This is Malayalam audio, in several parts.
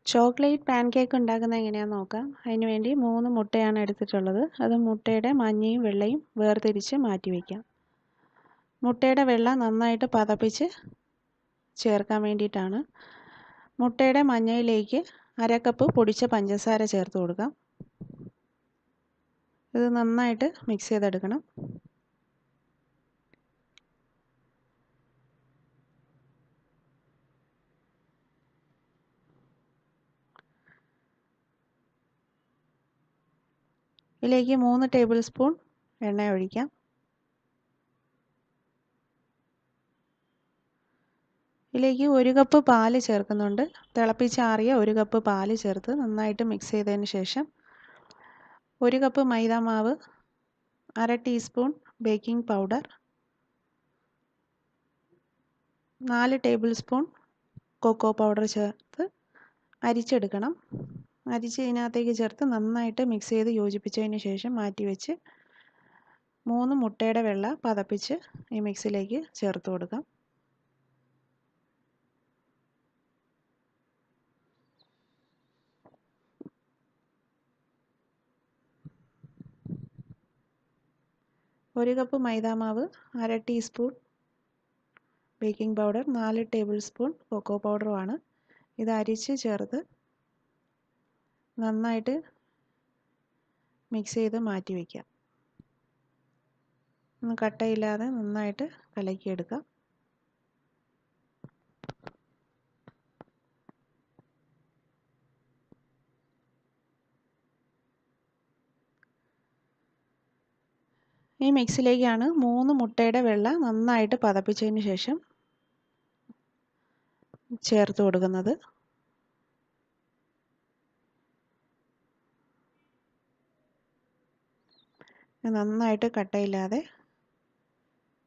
ചോക്ലേറ്റ് പാൻകേക്ക് ഉണ്ടാക്കുന്നത് എങ്ങനെയാണെന്ന് നോക്കാം. അതിനുവേണ്ടി 3 മുട്ടയാണ് എടുത്തിട്ടുള്ളത്. അത് മുട്ടയുടെ മഞ്ഞയും വെള്ളയും വേർതിരിച്ച് മാറ്റി വയ്ക്കാം. മുട്ടയുടെ വെള്ള നന്നായിട്ട് പതപ്പിച്ച് ചേർക്കാൻ വേണ്ടിയിട്ടാണ്. മുട്ടയുടെ മഞ്ഞയിലേക്ക് 1/2 കപ്പ് പൊടിച്ച പഞ്ചസാര ചേർത്ത് കൊടുക്കാം. ഇത് നന്നായിട്ട് മിക്സ് ചെയ്തെടുക്കണം. ഇതിലേക്ക് 3 ടേബിൾ സ്പൂൺ എണ്ണ ഒഴിക്കാം. ഇതിലേക്ക് 1 കപ്പ് പാല് ചേർക്കുന്നുണ്ട്. തിളപ്പിച്ചാറിയ 1 കപ്പ് പാല് ചേർത്ത് നന്നായിട്ട് മിക്സ് ചെയ്തതിന് ശേഷം 1 കപ്പ് മൈദ മാവ്, 1/2 teaspoon baking powder, 4 tablespoon cocoa powder ചേർത്ത് അരിച്ചെടുക്കണം. അരിച്ച് ഇതിനകത്തേക്ക് ചേർത്ത് നന്നായിട്ട് മിക്സ് ചെയ്ത് യോജിപ്പിച്ചതിന് ശേഷം മാറ്റിവെച്ച് 3 മുട്ടയുടെ വെള്ള പതപ്പിച്ച് ഈ മിക്സിലേക്ക് ചേർത്ത് കൊടുക്കാം. ഒരു കപ്പ് മൈദാമാവ്, 1/2 teaspoon baking powder, 4 tablespoon cocoa പൗഡറുമാണ്. ഇത് അരിച്ച് ചേർത്ത് നന്നായിട്ട് മിക്സ് ചെയ്ത് മാറ്റി വയ്ക്കാം. കട്ടയില്ലാതെ നന്നായിട്ട് കലക്കിയെടുക്കാം. ഈ മിക്സിലേക്കാണ് 3 മുട്ടയുടെ വെള്ള നന്നായിട്ട് പതപ്പിച്ചതിന് ശേഷം ചേർത്ത് കൊടുക്കുന്നത്. നന്നായിട്ട് കട്ടയില്ലാതെ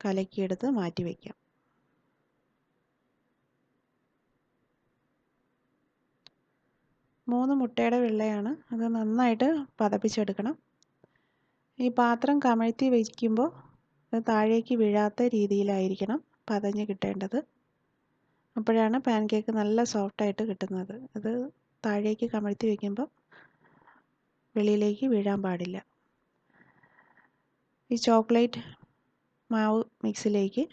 കലക്കിയെടുത്ത് മാറ്റി വയ്ക്കാം. മൂന്ന് മുട്ടയുടെ വെള്ളയാണ്, അത് നന്നായിട്ട് പതപ്പിച്ചെടുക്കണം. ഈ പാത്രം കമഴ്ത്തി വയ്ക്കുമ്പോൾ അത് താഴേക്ക് വീഴാത്ത രീതിയിലായിരിക്കണം പതഞ്ഞ് കിട്ടേണ്ടത്. അപ്പോഴാണ് പാൻകേക്ക് നല്ല സോഫ്റ്റായിട്ട് കിട്ടുന്നത്. അത് താഴേക്ക് കമഴ്ത്തി വയ്ക്കുമ്പോൾ വെളിയിലേക്ക് വീഴാൻ പാടില്ല. ഈ ചോക്ലേറ്റ് മാവ് മിക്സിലേക്ക്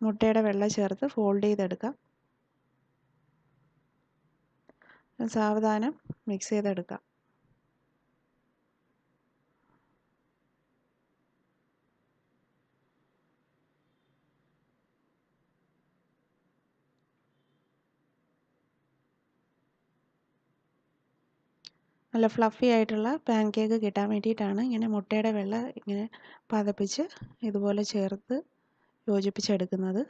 മുട്ടയുടെ വെള്ള ചേർത്ത് ഫോൾഡ് ചെയ്തെടുക്കാം. സാവധാനം മിക്സ് ചെയ്തെടുക്കാം. നല്ല ഫ്ലഫി ആയിട്ടുള്ള പാൻകേക്ക് കിട്ടാൻ വേണ്ടിയിട്ടാണ് ഇങ്ങനെ മുട്ടയുടെ വെള്ള ഇങ്ങനെ പതപ്പിച്ച് ഇതുപോലെ ചേർത്ത് യോജിപ്പിച്ചെടുക്കുന്നത്.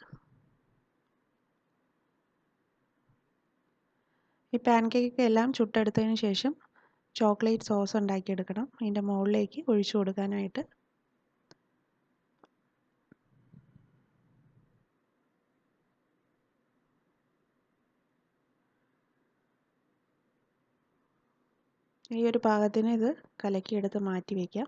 ഈ പാൻകേക്ക് എല്ലാം ചുട്ടെടുത്തതിന് ശേഷം ചോക്ലേറ്റ് സോസ് ഉണ്ടാക്കിയെടുക്കണം. അതിൻ്റെ മുകളിലേക്ക് ഒഴിച്ചു കൊടുക്കാനായിട്ട്. ഈ ഒരു പാകത്തിന് ഇത് കലക്കിയെടുത്ത് മാറ്റി വയ്ക്കാം.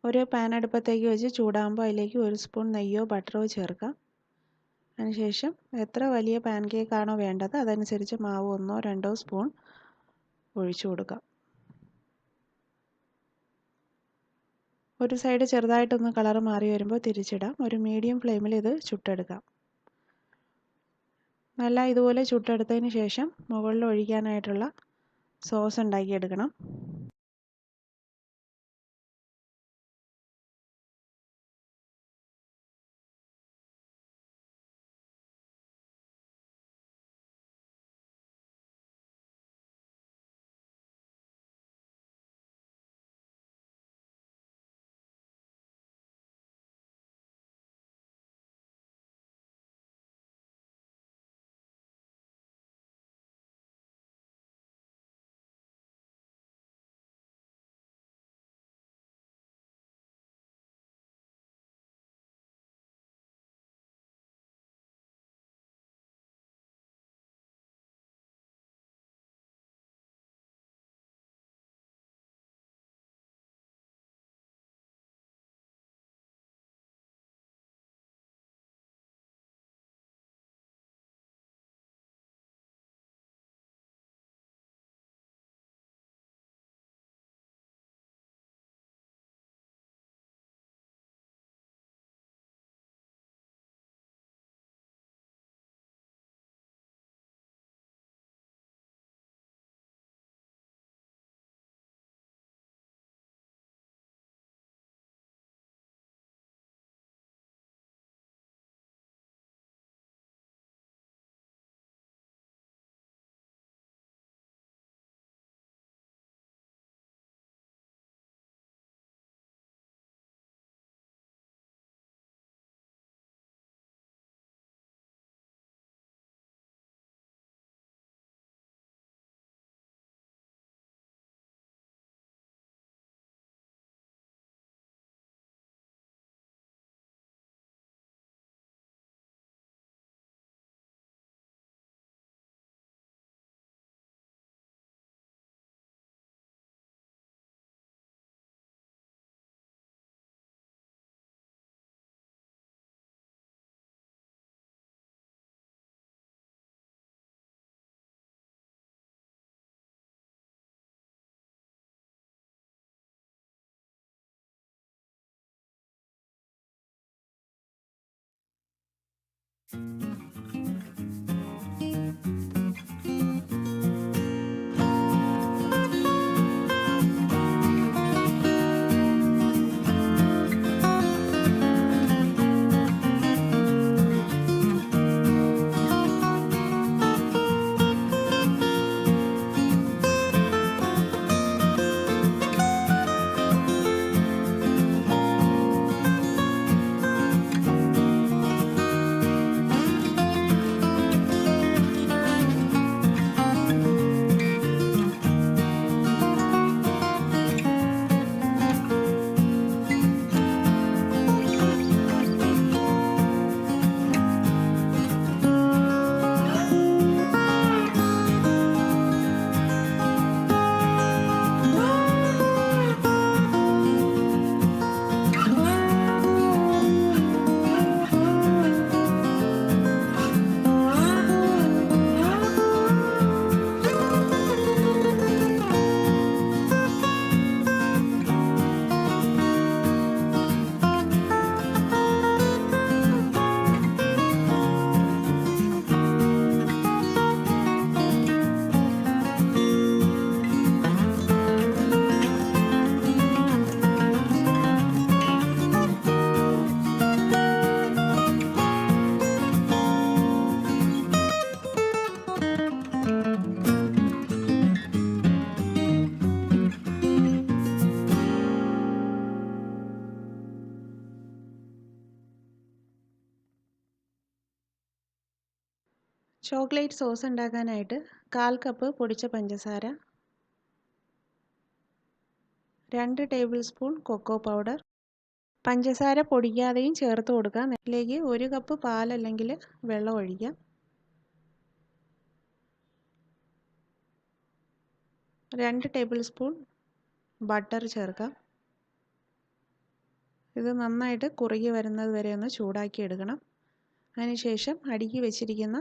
ഒരു പാൻ അടുപ്പത്തേക്ക് വെച്ച് ചൂടാകുമ്പോൾ അതിലേക്ക് 1 സ്പൂൺ നെയ്യോ ബട്ടറോ ചേർക്കാം. അതിനുശേഷം എത്ര വലിയ പാൻകേക്കാണോ വേണ്ടത് അതനുസരിച്ച് മാവ് 1-2 സ്പൂൺ ഒഴിച്ചു കൊടുക്കാം. ഒരു സൈഡ് ചെറുതായിട്ടൊന്ന് കളർ മാറി വരുമ്പോൾ തിരിച്ചിടാം. ഒരു മീഡിയം ഫ്ലെയിമിൽ ഇത് ചുട്ടെടുക്കാം. നല്ല ഇതുപോലെ ചുട്ടെടുത്തതിന് ശേഷം മുകളിൽ ഒഴിക്കാനായിട്ടുള്ള സോസ് ഉണ്ടാക്കിയെടുക്കണം. ചോക്ലേറ്റ് സോസ് ഉണ്ടാക്കാനായിട്ട് 1/4 കപ്പ് പൊടിച്ച പഞ്ചസാര, 2 ടേബിൾ സ്പൂൺ കൊക്കോ പൗഡർ, പഞ്ചസാര പൊടിക്കാതെയും ചേർത്ത് കൊടുക്കാം. ഇതിലേക്ക് 1 കപ്പ് പാൽ അല്ലെങ്കിൽ വെള്ളം ഒഴിക്കാം. 2 ടേബിൾ സ്പൂൺ ബട്ടർ ചേർക്കാം. ഇത് നന്നായിട്ട് കുറുകി വരുന്നത് വരെ ഒന്ന് ചൂടാക്കി എടുക്കണം. അതിനുശേഷം അടുക്കി വെച്ചിരിക്കുന്ന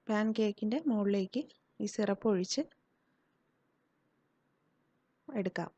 പാൻ കേക്കിൻ്റെ മുകളിലേക്ക് ഈ സിറപ്പ് ഒഴിച്ച് എടുക്കാം.